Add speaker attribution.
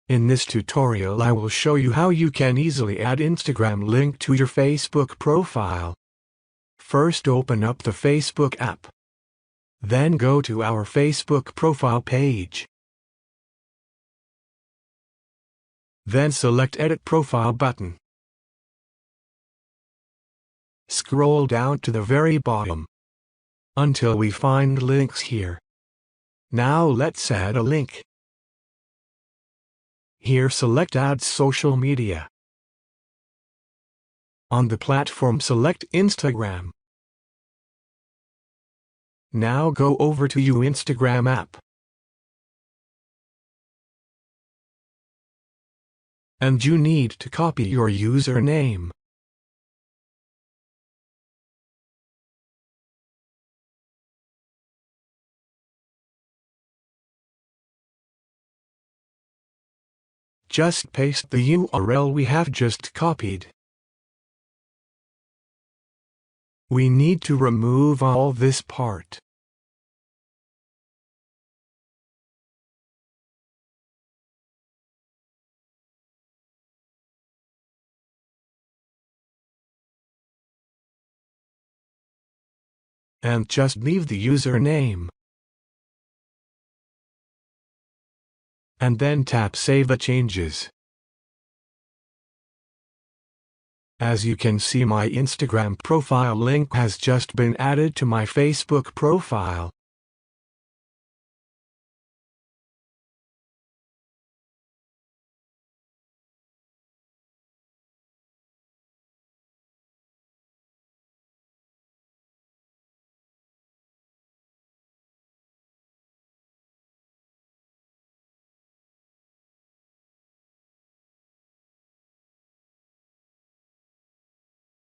Speaker 1: In this tutorial I will show you how you can easily add Instagram link to your Facebook profile. First open up the Facebook app. Then go to our Facebook profile page. Then select Edit Profile button. Scroll down to the very bottom until we find links here. Now let's add a link. Here select Add Social Media. On the platform select Instagram. Now go over to your Instagram app. And you need to copy your username. Just paste the URL we have just copied. We need to remove all this part. And just leave the username. And then tap Save the Changes. As you can see, my Instagram profile link has just been added to my Facebook profile.